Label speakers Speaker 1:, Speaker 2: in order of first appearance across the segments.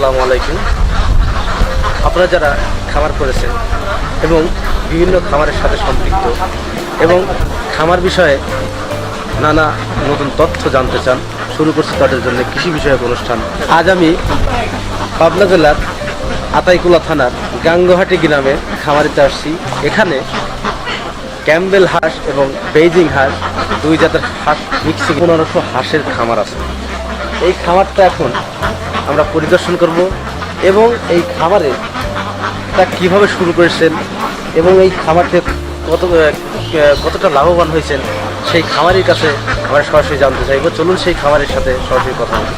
Speaker 1: আসসালামু আলাইকুম। আপনারা যারা খামার করেছেন এবং বিভিন্ন খামারের সাথে সম্পৃক্ত এবং খামার বিষয়ে নানা নতুন তথ্য জানতে চান, শুরু করছি তাদের জন্য কৃষি বিষয়ক অনুষ্ঠান। আজ আমি পাবনা জেলার আতাইকুলা থানার গাঙ্গহাটি গ্রামে খামারিতে আসছি। এখানে ক্যাম্বেল হাঁস এবং বেইজিং হাঁস, দুই জাতের হাঁস মিক্সিং 1500 হাঁসের খামার আছে। এই খামারটা এখন আমরা পরিদর্শন করব এবং এই খামারে তা কীভাবে শুরু করেছেন এবং এই খামারতে কতটা লাভবান হয়েছেন সেই খামারের কাছে আমরা সরাসরি জানতে চাইব। চলুন সেই খামারের সাথে সরাসরি কথা বলি।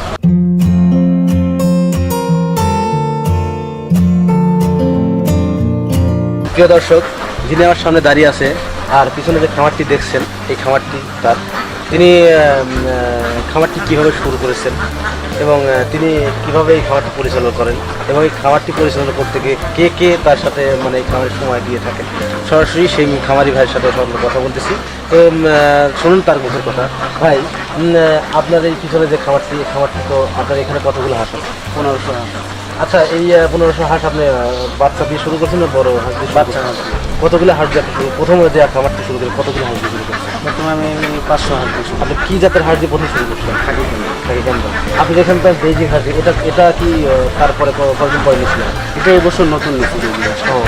Speaker 1: প্রিয় দর্শক, যিনি আমার সামনে দাঁড়িয়ে আছে আর পিছনে যে খামারটি দেখছেন, এই খামারটি তার। তিনি খামারটি কীভাবে শুরু করেছেন এবং তিনি কীভাবে এই খামারটি পরিচালনা করেন এবং এই খামারটি পরিচালনা করতে গিয়ে কে তার সাথে এই খামারের সময় দিয়ে থাকেন, সরাসরি সেই খামারি ভাইয়ের সাথে কথা বলতেছি। তো শুনুন তার মুখের কথা। ভাই, আপনার এই পিছনে যে খামারটি, এই খামারটি তো আপনার এখানে কতগুলো হাঁস আছে?
Speaker 2: 1500 হাঁস।
Speaker 1: আচ্ছা, এই 1500 হাঁস আপনি বাচ্চা দিয়ে শুরু করছেন না বড় হাঁস দিয়ে?
Speaker 2: বাচ্চা হাঁস।
Speaker 1: কতগুলো হাঁস দিয়ে প্রথমে যে খামারটি শুরু করেন, কতগুলো হাঁস দিয়ে শুরু করছেন?
Speaker 2: প্রথমে আমি 500 হাঁস দিয়েছি।
Speaker 1: আপনি কী জাতের হাঁস দিয়ে প্রথম শুরু করছেন? খাকি ক্যাম্বেল। আপনি যেখান থেকে বেইজিং হাঁস, এটা কি তারপরে কতদিন পরে নিয়েছিলেন?
Speaker 2: এটা এই বছর নতুন নিচ্ছি।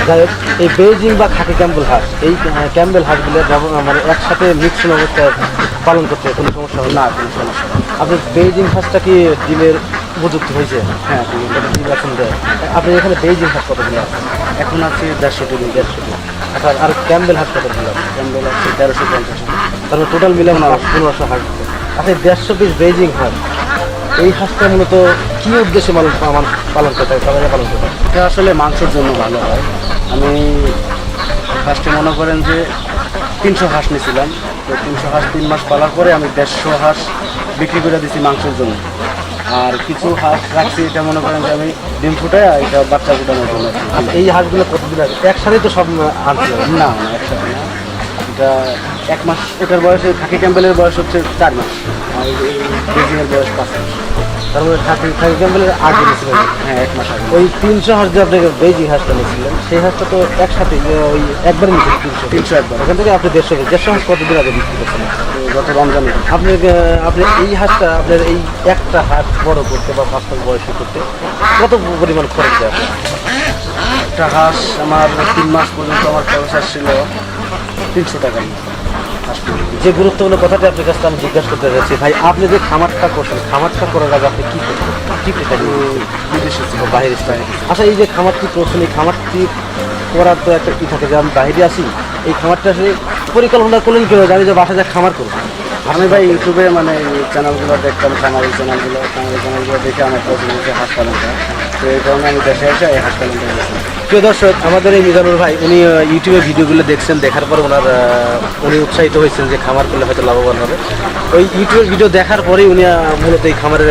Speaker 1: যাই হোক, এই বেইজিং বা খাকি ক্যাম্বেল হাঁস, এই ক্যাম্বেল হাঁসগুলো একসাথে মিক্সড অবস্থায় পালন করতে কোনো সমস্যা হবে
Speaker 2: না, কোনো সমস্যা নেই।
Speaker 1: আপনি বেইজিং হাঁসটা কি ডিমের উপযুক্ত হয়েছে?
Speaker 2: হ্যাঁ,
Speaker 1: ডিম এখন দেয়। আপনি এখানে বেইজিং হাঁস কতগুলো আছে?
Speaker 2: এখন আছে 150
Speaker 1: আচ্ছা, আর ক্যাম্বেল হাঁস কতগুলো আছে?
Speaker 2: ক্যাম্বেল আছে 1350।
Speaker 1: তারপরে টোটাল মিলে 1500 হাঁস আছে। আচ্ছা, 150 পিস বেইজিং হাঁস, এই হাঁসটা মূলত কী উদ্দেশ্যে পালন করতে হয়, সবাই পালন করতে হয়?
Speaker 2: এটা আসলে মাংসের জন্য ভালো হয়। আমি ফার্স্টে মনে করেন যে 300 হাঁস নিয়েছিলাম। তো 300 হাঁস 3 মাস পালার পরে আমি 150 হাঁস বিক্রি করে দিচ্ছি মাংসের জন্য। আর কিছু হাঁস রাখছি, এটা মনে করেন যে আমি ডিম ফুটাই এটা বাচ্চা ফুটানোর জন্য।
Speaker 1: এই হাঁসগুলো কতদিন আগে একসাথে তো সব আনছিল?
Speaker 2: না, একসাথে না। এটা 1 মাস। এটার বয়সে খাকি ক্যাম্বেলের বয়স হচ্ছে 4 মাস আর বেজিংয়ের বয়স 5 মাস।
Speaker 1: তার মধ্যে খাকি ক্যাম্বেলের আগে নিয়েছিলেন?
Speaker 2: হ্যাঁ, 1 মাস আগে।
Speaker 1: ওই 300 হাঁস যে আপনি বেইজিং হাঁসটা নিয়েছিলেন, সেই হাঁসটা তো একসাথে ওই একবারে নিয়েছিলেন 300
Speaker 2: একবার।
Speaker 1: ওখান থেকে আপনি 150 হাঁস কতদিন আগে বিক্রি করছেন?
Speaker 2: গত রমজানে।
Speaker 1: আপনি এই হাঁসটা আপনার এই একটা হাঁস বড় করতে বা 5 মাস বয়সী করতে কত পরিমাণ খরচ দেয়?
Speaker 2: একটা হাঁস আমার 3 মাস পর্যন্ত আমার খরচ আসছিল 300 টাকা।
Speaker 1: যে গুরুত্বপূর্ণ কথাটি আপনার কাছে আমি জিজ্ঞাসা করতে চাচ্ছি, ভাই, আপনি যে খামারটা করছেন, খামারটা করার আগে আপনি কী করছেন? কী
Speaker 2: বিদেশে ছিল,
Speaker 1: বাইরে স্থানে? আচ্ছা, এই যে খামারটি করছেন, এই খামারটি করার তো একটা কী থাকে যে আমি বাইরে আসি, এই খামারটা আসলে পরিকল্পনা করলেন কেউ জানি যে বাসায় যা খামার করবো?
Speaker 2: আমি ভাই ইউটিউবে চ্যানেলগুলো দেখতাম, খামারি চ্যানেলগুলো দেখে আমার পছন্দ হচ্ছে হাঁস পালনটা। তো এই কারণে আমি দেশে এসে এই হাঁস পালনটা করেছি।
Speaker 1: প্রিয় দর্শক, আমাদের এই মিজানুর ভাই, উনি ইউটিউবে ভিডিওগুলো দেখছেন, দেখার পর উনি উৎসাহিত হয়েছেন যে খামার করলে হয়তো লাভবান হবে। ওই ইউটিউবের ভিডিও দেখার পরেই উনি মূলত এই খামারের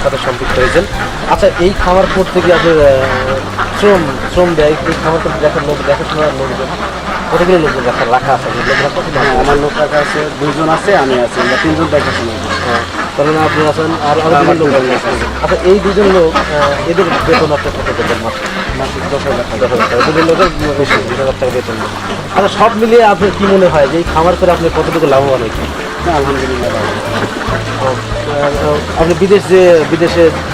Speaker 1: সাথে সম্পৃক্ত হয়েছেন। আচ্ছা, এই খামার করতে গিয়ে আপনার শ্রম দেয়, এই খামারটা দেখাশোনার লোকজন কতগুলো লোকজন রাখা আছে?
Speaker 2: আমার লোক রাখা আছে 2 জন আছে, আমি আছি, আমরা 3 জন দেখাশোনা করি।
Speaker 1: হ্যাঁ, কারণ আপনি আছেন আর আমার লোক আছে। আচ্ছা, এই 2 জন লোক, এদের বেতন আপনার কত দেবেন? মাসিক 10,000 টাকা। 2 লোকের বেশি 20,000 টাকা বেতন। আচ্ছা, সব মিলিয়ে আপনার কি মনে হয় যে এই খামার করে আপনি কতটুকু লাভবান হয়েছেন?
Speaker 2: আলহামদুলিল্লাহ।
Speaker 1: আপনি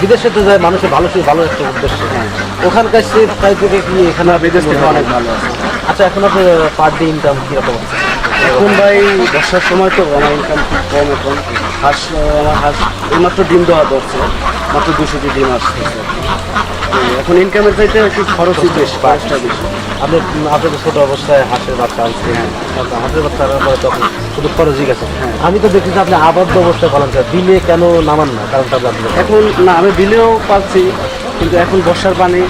Speaker 1: বিদেশে তো যায় মানুষের ভালো একটা উদ্দেশ্য।
Speaker 2: হ্যাঁ,
Speaker 1: ওখানকার সে প্রায় থেকে কি এখানে
Speaker 2: বিদেশ থেকে অনেক ভালো আছে।
Speaker 1: আচ্ছা, এখন আপনার পার ডে ইনকাম কীরকম হচ্ছে?
Speaker 2: এখন ভাই বর্ষার সময় তো আমার ইনকাম খুব কম। এখন আমার হাঁস এইমাত্র ডিম দেওয়া ধরছে, মাত্র 200টি ডিম আসতেছে। এখন ইনকামের চাইতে একটু খরচই বেশি, খরচটা বেশি।
Speaker 1: আপনি তো ছোটো অবস্থায় হাঁসের বাচ্চা আনছেন, হাঁসের বাচ্চা আনার পরে তখন শুধু খরচই গেছে। আমি তো দেখছি যে আপনি আবদ্ধ অবস্থায় পালন করেন, বিলে কেন নামান না? কারণটা আপনি
Speaker 2: এখন না, আমি বিলেও পাচ্ছি, কিন্তু এখন বর্ষার পানি,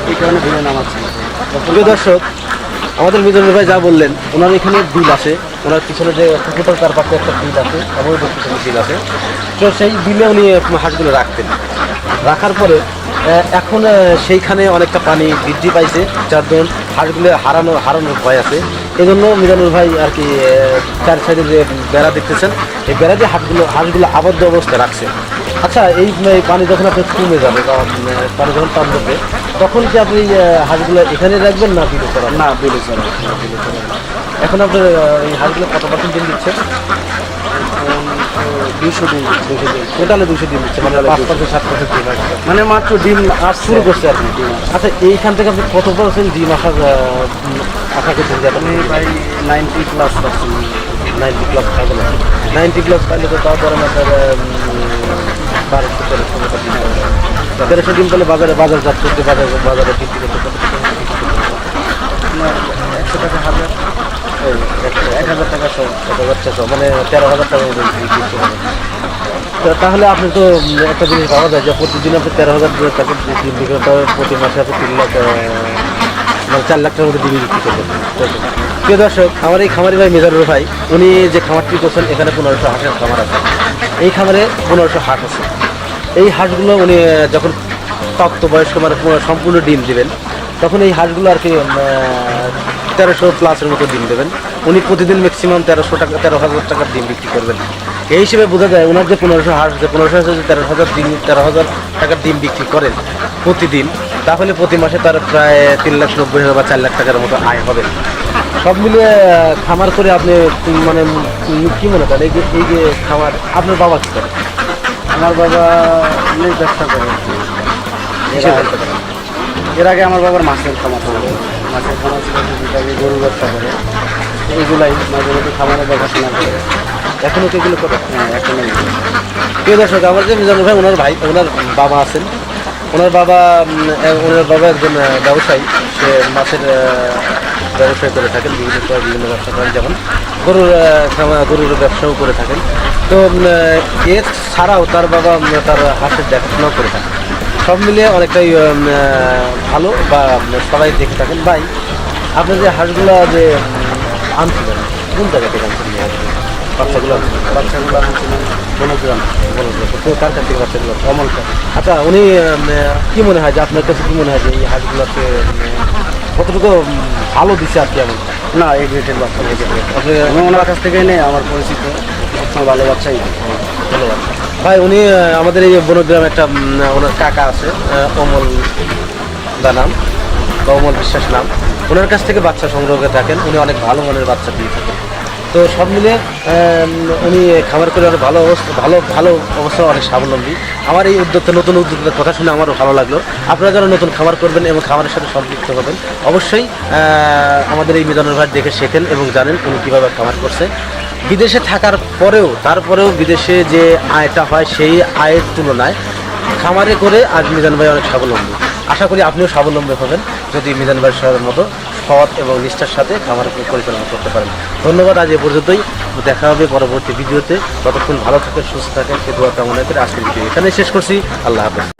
Speaker 2: এই কারণে বিলে নামাচ্ছি।
Speaker 1: প্রিয় দর্শক, আমাদের মিজানুর ভাই যা বললেন, ওনার এখানে বিল আছে, ওনার পিছনে যে পুকুরটার তার পাশে একটা বিল আছে, আমাদের পিছনে বিল আছে। তো সেই বিলে উনি হাঁসগুলো রাখার পরে এখন সেইখানে অনেকটা পানি বৃদ্ধি পাইছে, যার দরুন হাঁসগুলো হারানোর ভয় আছে। এই জন্য মিজানুর ভাই আর কি 4 সাইডে যে বেড়া দেখতেছেন, এই বেড়া দিয়ে হাঁসগুলো আবদ্ধ অবস্থায় রাখছে। আচ্ছা, এই পানি যখন আপনি কমে যাবে বা পানি যখন টান দেবে, তখন কি আপনি হাঁসগুলো এখানে রাখবেন না বিলে করান?
Speaker 2: না বিলে চলে।
Speaker 1: এখন আপনার এই হাঁসগুলো কত পার্সেন্ট ডিম দিচ্ছে?
Speaker 2: 200 দিন।
Speaker 1: টোটালে 200 ডিম দিচ্ছে, মানে 5% 7% ডিম আসছে।
Speaker 2: মানে মাত্র ডিম
Speaker 1: শুরু করছে আর কি। আচ্ছা, এইখান থেকে আপনি কত পার্সেন্ট ডিম আসার আশা করছেন? যে আপনি
Speaker 2: আমি ভাই 90+%।
Speaker 1: 90 প্লাস পাবেন। 90 প্লাস পাইলে তো তাও ধরেন আপনার 1200-1300 মতো ডিম পাবেন। 1300 ডিম পেলে বাজারজাত করতে বাজারে বিক্রি করতে কত টাকা বিক্রি করতে পারবেন?
Speaker 2: আপনার 100 টাকা হাজার, 1000 টাকা সহ।
Speaker 1: 1600, মানে 13,000 টাকা মতো বিক্রি করতে হবে। তো তাহলে আপনি তো একটা জিনিস পাওয়া যায় যে প্রতিদিন আপনি 13,000 টাকা ডিম বিক্রি করতে হবে, প্রতি মাসে আপনি 3 লাখ মানে 4 লাখ টাকার মতো ডিম বিক্রি করবেন। প্রিয় দর্শক, আমার এই খামারি ভাই মিজানুর ভাই, উনি যে খামারটি করছেন এখানে 1500 হাঁসের খামার আছে। এই খামারে 1500 হাঁস আছে। এই হাঁসগুলো উনি যখন প্রাপ্তবয়স্ক মানে সম্পূর্ণ ডিম দিবেন, তখন এই হাঁসগুলো আর কি 1300 প্লাসের মতো ডিম দেবেন। উনি প্রতিদিন ম্যাক্সিমাম 13,000 টাকার ডিম বিক্রি করবেন। এই হিসেবে বোঝা যায় ওনার যে 1500 হাঁস, যে 1500 হাঁসে যে 13,000 টাকার ডিম বিক্রি করেন প্রতিদিন, তাহলে প্রতি মাসে তার প্রায় 3,90,000 বা 4 লাখ টাকার মতো আয় হবে। সব মিলিয়ে খামার করে আপনি মানে কি মনে করেন এই যে খামার, আপনার বাবা কী করে?
Speaker 2: আমার বাবা অনেক ব্যবসা করে।
Speaker 1: কিসের ব্যবসা করেন?
Speaker 2: এর আগে আমার বাবার মাছের খামার ছিল। মাছের খামার ছিল, সেটাকে গরু ব্যবসা করে। এইগুলাই মাঝে মধ্যে খামারে দেখাশোনা করে।
Speaker 1: এখনও কি এগুলো করে?
Speaker 2: হ্যাঁ, এখন
Speaker 1: প্রিয় দর্শক, আমার যে মিজানুর ভাই, ওনার বাবা আছেন। ওনার বাবা একজন ব্যবসায়ী। সে মাছের ব্যবসায় করে থাকেন, বিভিন্ন ব্যবসা করেন, যেমন গরুর ব্যবসাও করে থাকেন। তো এছাড়াও তার বাবা তার হাঁসের দেখাশোনাও করে থাকেন। সব মিলিয়ে অনেকটাই ভালো, বা সবাই দেখে থাকেন। ভাই, আপনার যে হাঁসগুলো যে আনছিলেন, কোন জায়গা থেকে আনছিলেন এই হাঁসগুলো? বাচ্চাগুলো
Speaker 2: আনছিলাম বনগ্রাম।
Speaker 1: তো কার কাছ থেকে বাচ্চাগুলো? অমলকা। আচ্ছা, উনি কি মনে হয় যে আপনার কাছে কি মনে হয় যে এই হাঁসগুলোকে কতটুকু ভালো দিচ্ছে আর কি? এমন
Speaker 2: না, এই রেটের বাচ্চা নেই।
Speaker 1: আপনি
Speaker 2: আমি ওনার কাছ থেকে নেই, আমার পরিচিত সবসময় ভালো বাচ্চাই।
Speaker 1: ধন্যবাদ ভাই। উনি আমাদের এই বনগ্রামে একটা ওনার কাকা আছে, অমল দা নাম বা অমল বিশ্বাস নাম। ওনার কাছ থেকে বাচ্চা সংগ্রহ করে থাকেন। উনি অনেক ভালো মানের বাচ্চা দিয়ে থাকেন। তো সব মিলে উনি খামার করে অনেক ভালো অবস্থা, অনেক স্বাবলম্বী। আমার এই নতুন উদ্যোক্তার কথা শুনে আমারও ভালো লাগলো। আপনারা যারা নতুন খামার করবেন এবং খামারের সাথে সম্পৃক্ত হবেন, অবশ্যই আমাদের এই মিজানুর ভাই দেখে শেখেন এবং জানেন উনি কীভাবে খামার করছে। বিদেশে থাকার তারপরেও বিদেশে যে আয়টা হয় সেই আয়ের তুলনায় খামারে করে আজ মিজান ভাই অনেক স্বাবলম্বী। আশা করি আপনিও স্বাবলম্বী হবেন যদি মিজান ভাইয়ের মতো সৎ এবং নিষ্ঠার সাথে খামার পরিচালনা করতে পারেন। ধন্যবাদ, আজ এ পর্যন্তই। দেখা হবে পরবর্তী ভিডিওতে। ততক্ষণ ভালো থাকেন, সুস্থ থাকেন, সে দোয়া কামনা করে আজকের ভিডিও এখানে শেষ করছি। আল্লাহ হাফেজ।